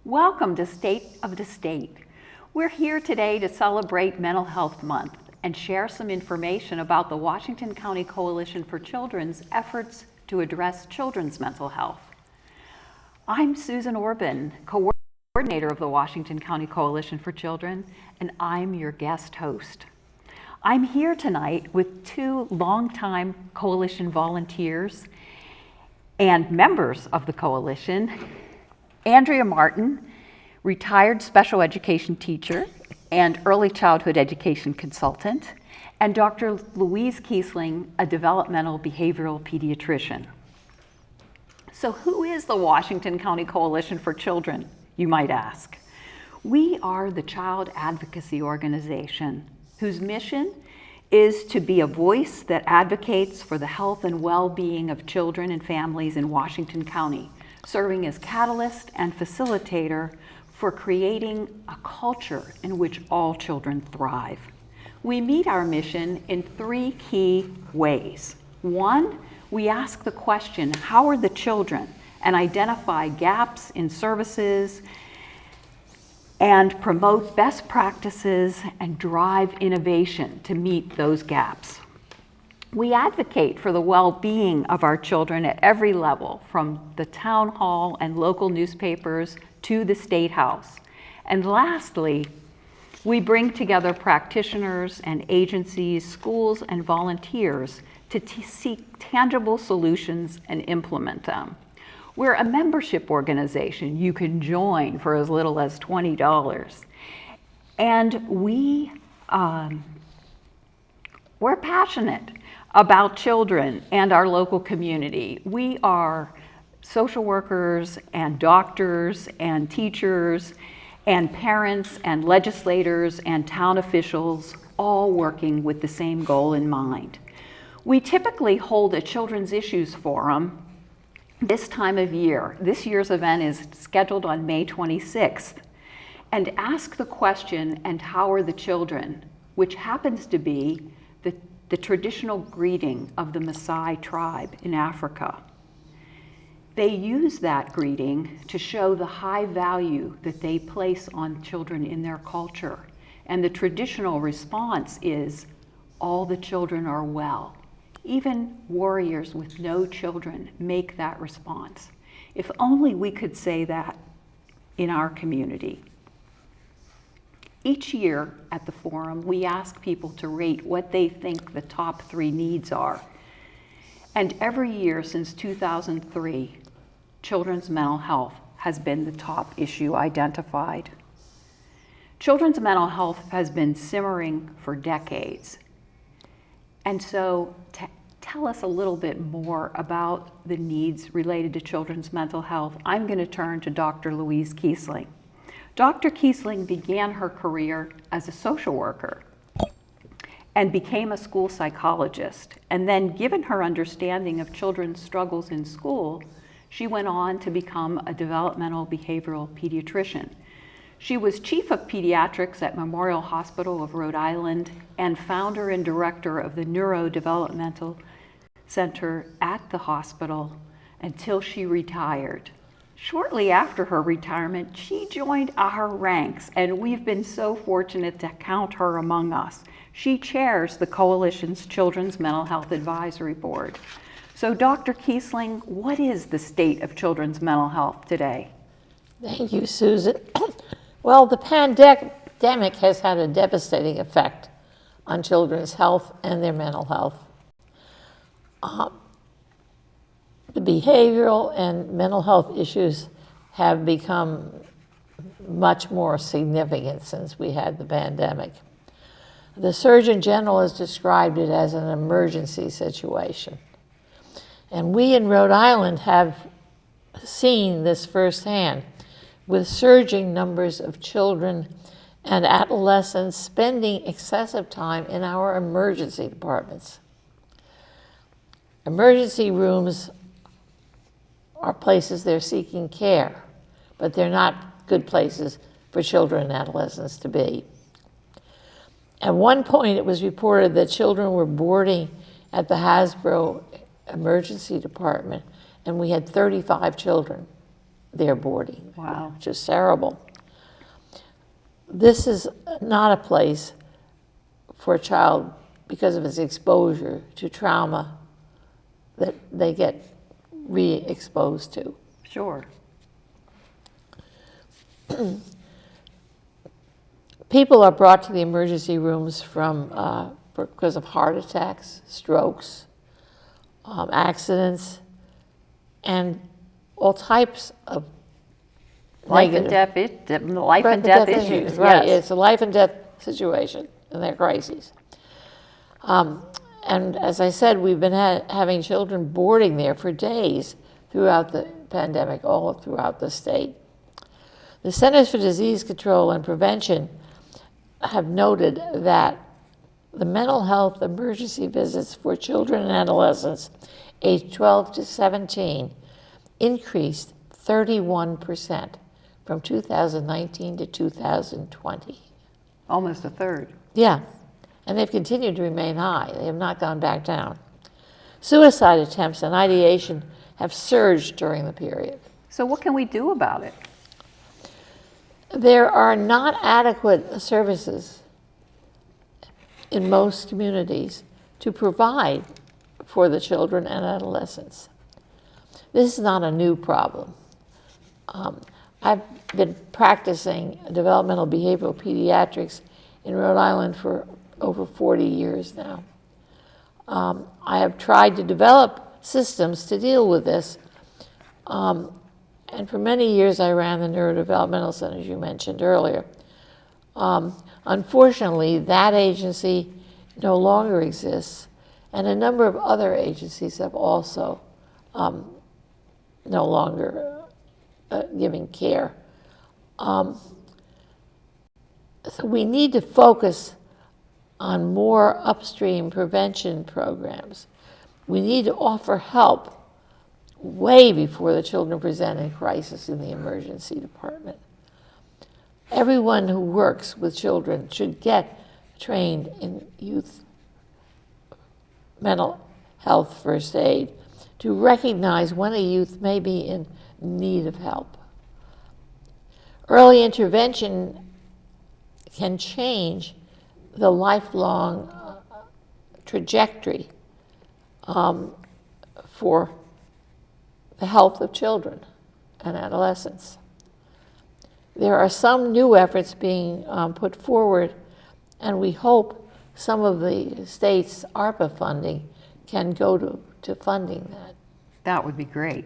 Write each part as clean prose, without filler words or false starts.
Welcome to State of the State. We're here today to celebrate Mental Health Month and share some information about the Washington County Coalition for Children's efforts to address children's mental health. I'm Susan Orban, coordinator of the Washington County Coalition for Children, and I'm your guest host. I'm here tonight with two longtime coalition volunteers and members of the coalition, Andrea Martin, retired special education teacher and early childhood education consultant, and Dr. Louise Kiesslink, a developmental behavioral pediatrician. So who is the Washington County Coalition for Children, you might ask? We are the child advocacy organization whose mission is to be a voice that advocates for the health and well-being of children and families in Washington County, serving as catalyst and facilitator for creating a culture in which all children thrive. We meet our mission in three key ways. One, we ask the question, how are the children, and identify gaps in services and promote best practices and drive innovation to meet those gaps. We advocate for the well-being of our children at every level, from the town hall and local newspapers to the State House. And lastly, we bring together practitioners and agencies, schools, and volunteers to seek tangible solutions and implement them. We're a membership organization you can join for as little as $20. And we're passionate about children and our local community. We are social workers and doctors and teachers and parents and legislators and town officials, all working with the same goal in mind. We typically hold a Children's Issues Forum this time of year. This year's event is scheduled on May 26th, and ask the question, and how are the children, which happens to be the traditional greeting of the Maasai tribe in Africa. They use that greeting to show the high value that they place on children in their culture. And the traditional response is, all the children are well. Even warriors with no children make that response. If only we could say that in our community. Each year at the forum, we ask people to rate what they think the top 3 needs are. And every year since 2003, children's mental health has been the top issue identified. Children's mental health has been simmering for decades. And so to tell us a little bit more about the needs related to children's mental health, I'm going to turn to Dr. Louise Kiesslink. Dr. Kiesslink began her career as a social worker and became a school psychologist. And then, given her understanding of children's struggles in school, she went on to become a developmental behavioral pediatrician. She was chief of pediatrics at Memorial Hospital of Rhode Island and founder and director of the Neurodevelopmental Center at the hospital until she retired. Shortly after her retirement, she joined our ranks, and we've been so fortunate to count her among us. She chairs the Coalition's Children's Mental Health Advisory Board. So Dr. Kiesslink, what is the state of children's mental health today? Thank you, Susan. Well, the pandemic has had a devastating effect on children's health and their mental health. The behavioral and mental health issues have become much more significant since we had the pandemic. The Surgeon General has described it as an emergency situation. And we in Rhode Island have seen this firsthand, with surging numbers of children and adolescents spending excessive time in our emergency departments. Emergency rooms are places they're seeking care, but they're not good places for children and adolescents to be. At one point, it was reported that children were boarding at the Hasbro emergency department, and we had 35 children their boarding, Wow. which is terrible. This is not a place for a child, because of its exposure to trauma, that they get re-exposed to. Sure. People are brought to the emergency rooms because of heart attacks, strokes, accidents, and all types of Life and death issues. Right, Yes. it's a life and death situation, and they're crises. And as I said, we've been having children boarding there for days throughout the pandemic, all throughout the state. The Centers for Disease Control and Prevention have noted that the mental health emergency visits for children and adolescents aged 12 to 17 increased 31% from 2019 to 2020. Almost a third. Yeah, and they've continued to remain high. They have not gone back down. Suicide attempts and ideation have surged during the period. So what can we do about it? There are not adequate services in most communities to provide for the children and adolescents. This is not a new problem. I've been practicing developmental behavioral pediatrics in Rhode Island for over 40 years now. I have tried to develop systems to deal with this. And for many years, I ran the neurodevelopmental centers you mentioned earlier. Unfortunately, that agency no longer exists, and a number of other agencies have also no longer giving care. So we need to focus on more upstream prevention programs. We need to offer help way before the children present in crisis in the emergency department. Everyone who works with children should get trained in youth mental health first aid to recognize when a youth may be in need of help. Early intervention can change the lifelong trajectory for the health of children and adolescents. There are some new efforts being put forward, and we hope some of the state's ARPA funding can go to funding that. That would be great.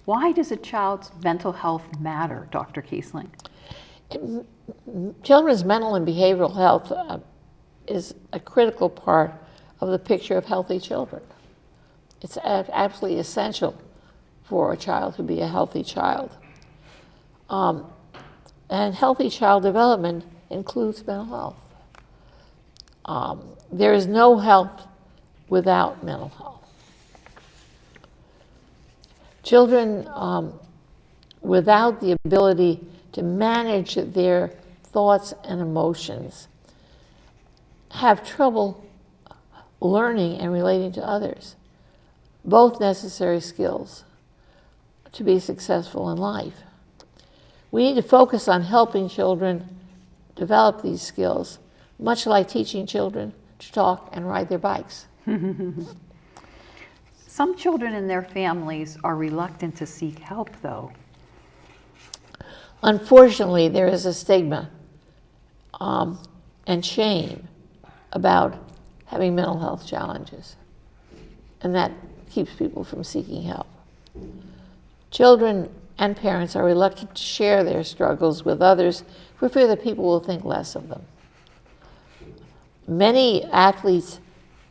Why does a child's mental health matter, Dr. Kiesslink? Children's mental and behavioral health is a critical part of the picture of healthy children. It's absolutely essential for a child to be a healthy child. And healthy child development includes mental health. There is no health without mental health. Children without the ability to manage their thoughts and emotions have trouble learning and relating to others, both necessary skills to be successful in life. We need to focus on helping children develop these skills, much like teaching children to talk and ride their bikes. Some children and their families are reluctant to seek help, though. Unfortunately, there is a stigma and shame about having mental health challenges, and that keeps people from seeking help. Children and parents are reluctant to share their struggles with others for fear that people will think less of them. Many athletes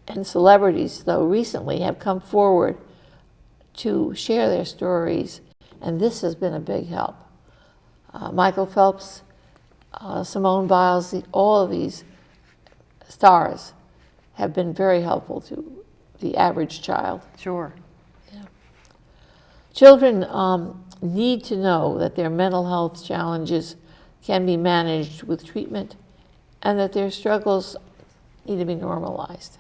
and celebrities, though, recently have come forward to share their stories, and this has been a big help. Michael Phelps, Simone Biles, all of these stars have been very helpful to the average child. Sure. Yeah. Children need to know that their mental health challenges can be managed with treatment and that their struggles need to be normalized.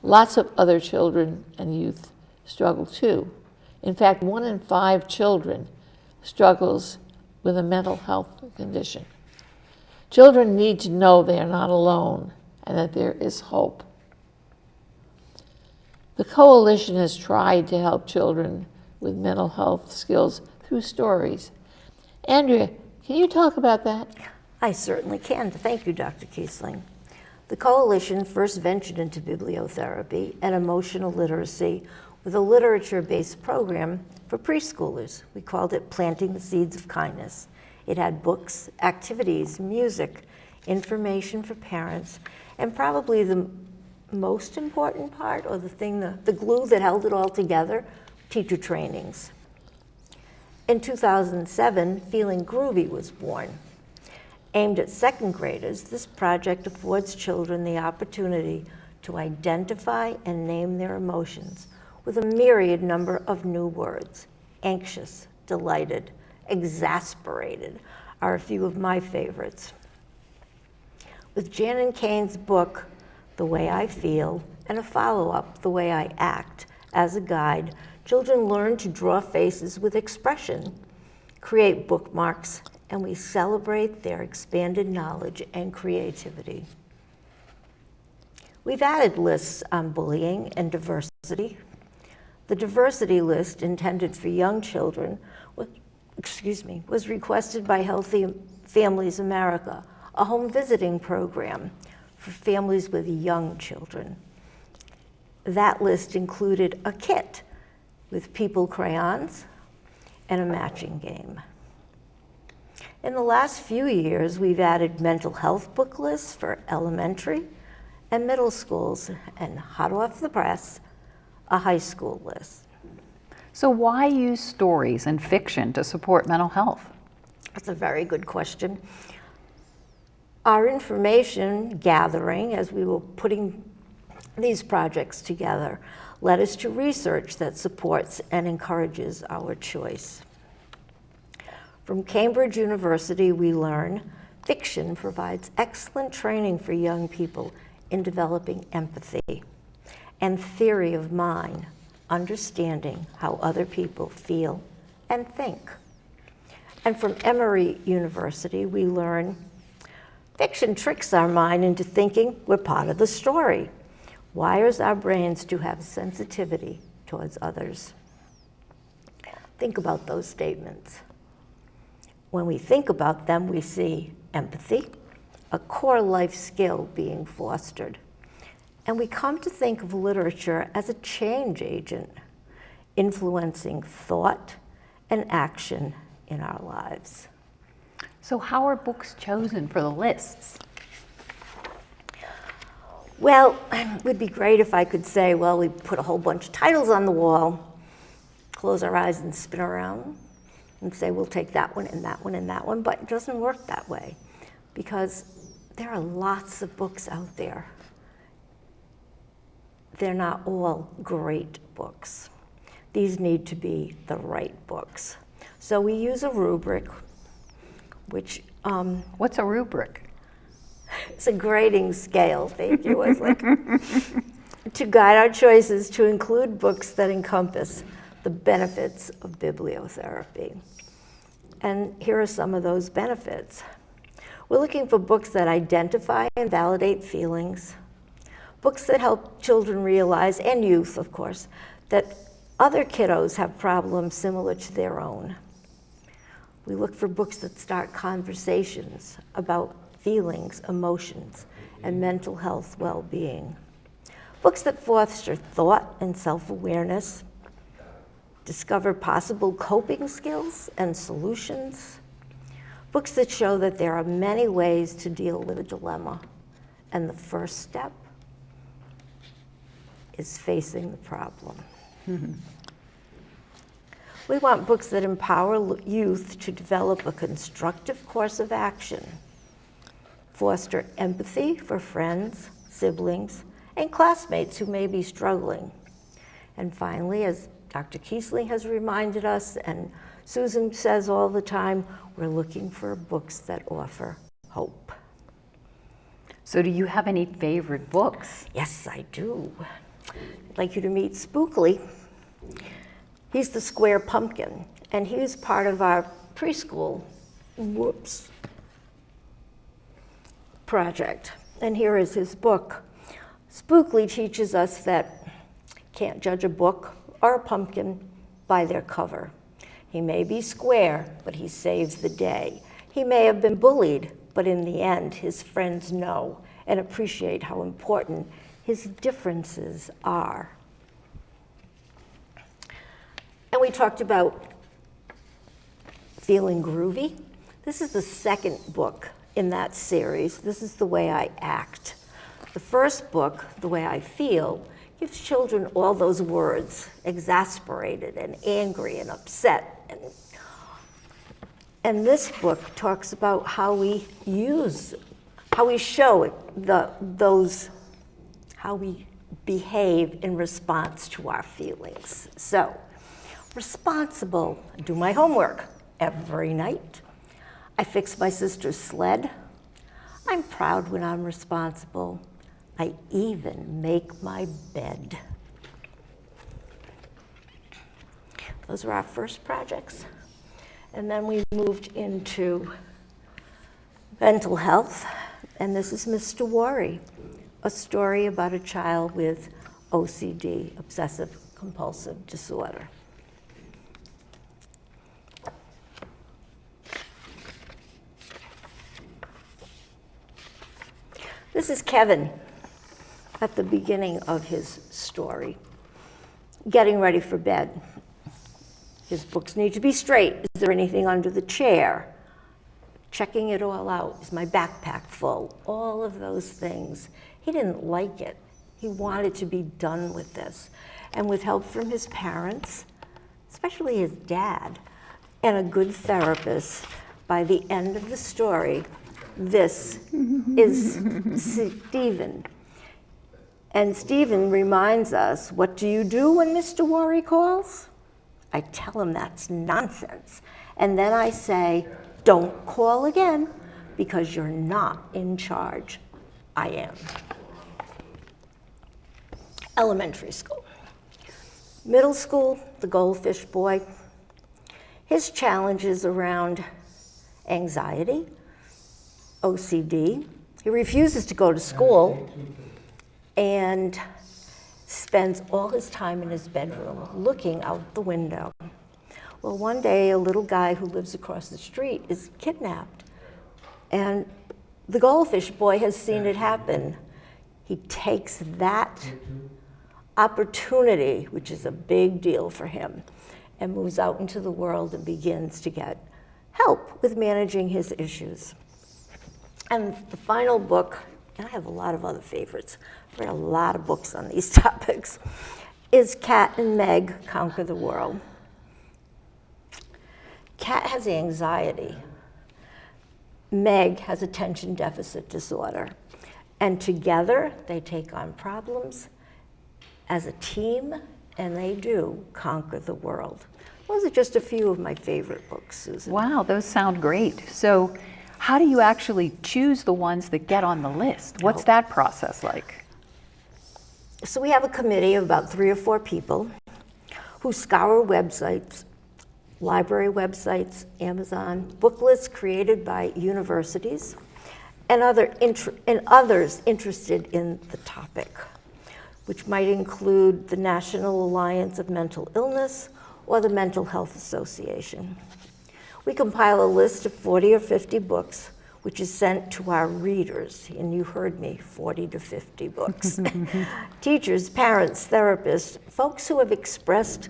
Lots of other children and youth struggle too. In fact, 1 in 5 children struggles with a mental health condition. Children need to know they are not alone and that there is hope. The coalition has tried to help children with mental health skills through stories. Andrea, can you talk about that? I certainly can. Thank you, Dr. Kiesslink. The coalition first ventured into bibliotherapy and emotional literacy with a literature-based program for preschoolers. We called it Planting the Seeds of Kindness. It had books, activities, music, information for parents, and probably the most important part, or the glue that held it all together, teacher trainings. In 2007, Feeling Groovy was born. Aimed at second graders, this project affords children the opportunity to identify and name their emotions with a myriad number of new words. Anxious, delighted, exasperated are a few of my favorites. With Jan and Kane's book, The Way I Feel, and a follow-up, The Way I Act, as a guide, children learn to draw faces with expression, create bookmarks, and we celebrate their expanded knowledge and creativity. We've added lists on bullying and diversity. The diversity list intended for young children was requested by Healthy Families America, a home visiting program for families with young children. That list included a kit with people crayons and a matching game. In the last few years, we've added mental health book lists for elementary and middle schools, and hot off the press, a high school list. So why use stories and fiction to support mental health? That's a very good question. Our information gathering, as we were putting these projects together, led us to research that supports and encourages our choice. From Cambridge University, we learn fiction provides excellent training for young people in developing empathy and theory of mind, understanding how other people feel and think. And from Emory University, we learn fiction tricks our mind into thinking we're part of the story, wires our brains to have sensitivity towards others. Think about those statements. When we think about them, we see empathy, a core life skill being fostered. And we come to think of literature as a change agent, influencing thought and action in our lives. So how are books chosen for the lists? Well, it would be great if I could say, well, we put a whole bunch of titles on the wall, close our eyes and spin around, and say, we'll take that one and that one and that one, but it doesn't work that way because there are lots of books out there. They're not all great books. These need to be the right books. So we use a rubric, which... What's a rubric? It's a grading scale, thank you, to guide our choices to include books that encompass the benefits of bibliotherapy. And here are some of those benefits. We're looking for books that identify and validate feelings, books that help children realize, and youth, of course, that other kiddos have problems similar to their own. We look for books that start conversations about feelings, emotions, and mental health well-being. Books that foster thought and self-awareness, discover possible coping skills and solutions. Books that show that there are many ways to deal with a dilemma, and the first step is facing the problem. Mm-hmm. We want books that empower youth to develop a constructive course of action, foster empathy for friends, siblings, and classmates who may be struggling. And finally, as Dr. Kiesslink has reminded us, and Susan says all the time, we're looking for books that offer hope. So do you have any favorite books? Yes, I do. I'd like you to meet Spookly. He's the square pumpkin, and he's part of our preschool project. And here is his book. Spookly teaches us that can't judge a book or a pumpkin by their cover. He may be square, but he saves the day. He may have been bullied, but in the end, his friends know and appreciate how important his differences are. And we talked about feeling groovy. This is the second book in that series. This is The Way I Act. The first book, The Way I Feel, gives children all those words, exasperated and angry and upset. And this book talks about how we show how we behave in response to our feelings. So, responsible, I do my homework every night. I fix my sister's sled. I'm proud when I'm responsible. I even make my bed. Those were our first projects. And then we moved into mental health, and this is Mr. Worry, a story about a child with OCD, obsessive compulsive disorder. This is Kevin at the beginning of his story, getting ready for bed. His books need to be straight. Is there anything under the chair? Checking it all out. Is my backpack full? All of those things. He didn't like it. He wanted to be done with this. And with help from his parents, especially his dad, and a good therapist, by the end of the story, this is Stephen. And Stephen reminds us, what do you do when Mr. Worry calls? I tell him that's nonsense. And then I say, don't call again, because you're not in charge. I am. Elementary school. Middle school, the Goldfish Boy. His challenges around anxiety, OCD. He refuses to go to school and spends all his time in his bedroom looking out the window. Well, one day a little guy who lives across the street is kidnapped, and the Goldfish Boy has seen it happen. He takes that opportunity, which is a big deal for him, and moves out into the world and begins to get help with managing his issues. And the final book, and I have a lot of other favorites, I've read a lot of books on these topics, is Cat and Meg Conquer the World. Cat has anxiety. Meg has attention deficit disorder. And together, they take on problems as a team, and they do conquer the world. Those are just a few of my favorite books, Susan. Wow, those sound great. So how do you actually choose the ones that get on the list? What's that process like? So we have a committee of about 3 or 4 people who scour websites, library websites, Amazon, book lists created by universities, and others interested in the topic, which might include the National Alliance of Mental Illness or the Mental Health Association. We compile a list of 40 or 50 books, which is sent to our readers, and you heard me, 40 to 50 books. Teachers, parents, therapists, folks who have expressed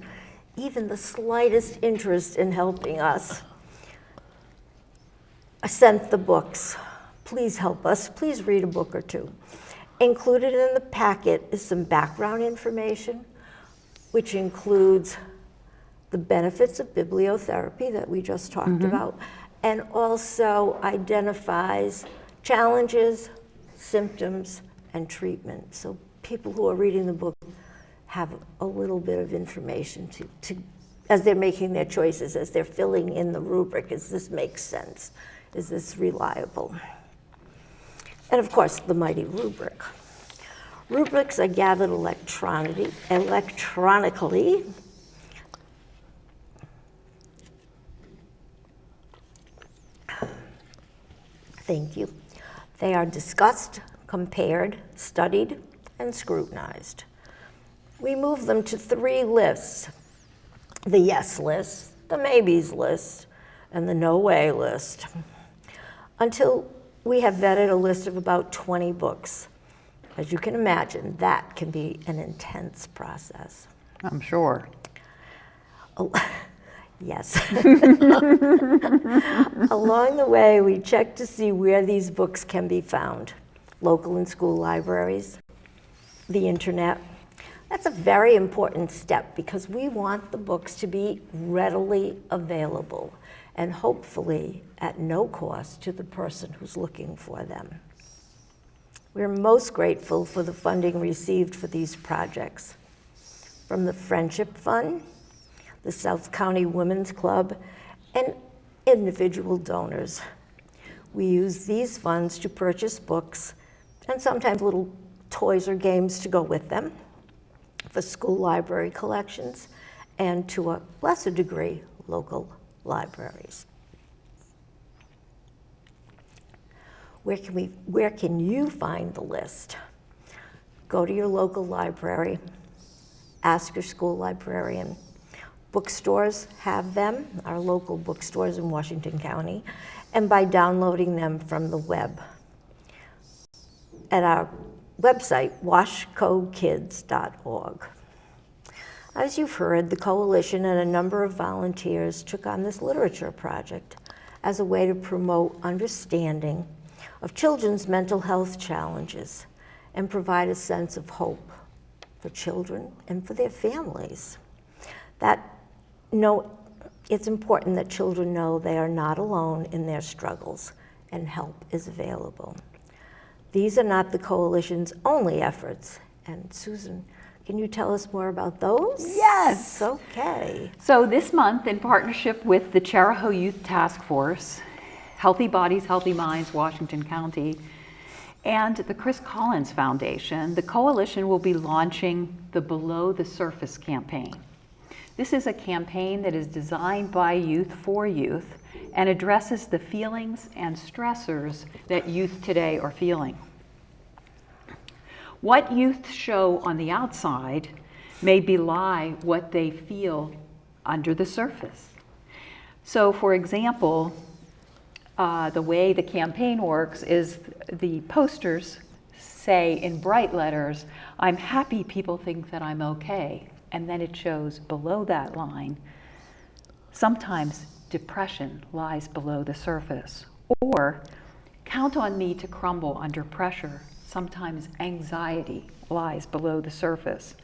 even the slightest interest in helping us. I sent the books. Please help us. Please read a book or two. Included in the packet is some background information, which includes the benefits of bibliotherapy that we just talked about, and also identifies challenges, symptoms, and treatment. So people who are reading the book have a little bit of information to as they're making their choices, as they're filling in the rubric. Does this make sense? Is this reliable? And of course, the mighty rubric. Rubrics are gathered electronically Thank you. They are discussed, compared, studied, and scrutinized. We move them to 3 lists: the yes list, the maybes list, and the no way list, until we have vetted a list of about 20 books. As you can imagine, that can be an intense process. I'm sure. Yes. Along the way, we check to see where these books can be found: local and school libraries, the internet. That's a very important step because we want the books to be readily available and hopefully at no cost to the person who's looking for them. We're most grateful for the funding received for these projects from the Friendship Fund, the South County Women's Club, and individual donors. We use these funds to purchase books and sometimes little toys or games to go with them for school library collections and, to a lesser degree, local libraries. Where can you find the list? Go to your local library, ask your school librarian. Bookstores have them, our local bookstores in Washington County, and by downloading them from the web. At our website, washcokids.org. As you've heard, the Coalition and a number of volunteers took on this literature project as a way to promote understanding of children's mental health challenges and provide a sense of hope for children and for their families. It's important that children know they are not alone in their struggles and help is available. These are not the Coalition's only efforts. And Susan, can you tell us more about those? Yes. Okay. So this month, in partnership with the Charahoe Youth Task Force, Healthy Bodies, Healthy Minds, Washington County, and the Chris Collins Foundation, the Coalition will be launching the Below the Surface campaign. This is a campaign that is designed by youth for youth and addresses the feelings and stressors that youth today are feeling. What youth show on the outside may belie what they feel under the surface. So, for example, the way the campaign works is the posters say in bright letters, "I'm happy people think that I'm okay." And then it shows below that line, sometimes depression lies below the surface. Or, count on me to crumble under pressure. Sometimes anxiety lies below the surface.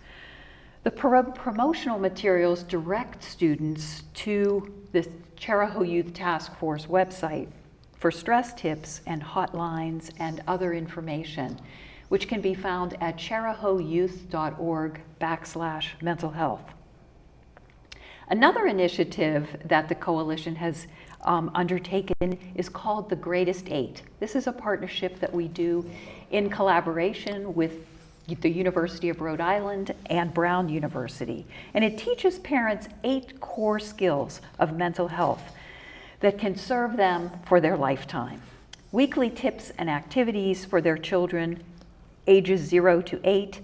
The promotional materials direct students to the Charahoe Youth Task Force website for stress tips and hotlines and other information, which can be found at charahoeyouth.org/mental health. Another initiative that the Coalition has undertaken is called The Greatest 8. This is a partnership that we do in collaboration with the University of Rhode Island and Brown University. And it teaches parents 8 core skills of mental health that can serve them for their lifetime. Weekly tips and activities for their children ages 0 to 8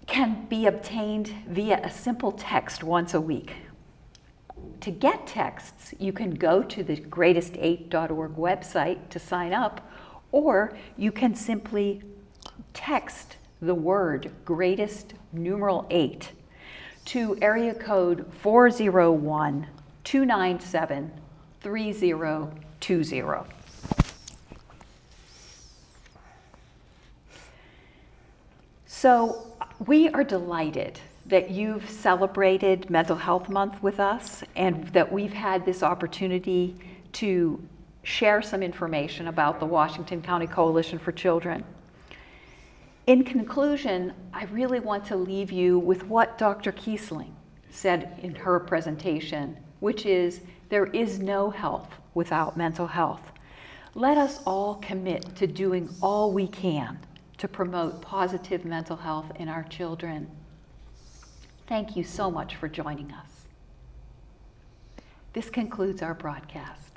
can be obtained via a simple text once a week. To get texts, you can go to the greatest8.org website to sign up, or you can simply text the word greatest numeral 8 to area code 401-297-3020. So we are delighted that you've celebrated Mental Health Month with us and that we've had this opportunity to share some information about the Washington County Coalition for Children. In conclusion, I really want to leave you with what Dr. Kiesslink said in her presentation, which is, there is no health without mental health. Let us all commit to doing all we can to promote positive mental health in our children. Thank you so much for joining us. This concludes our broadcast.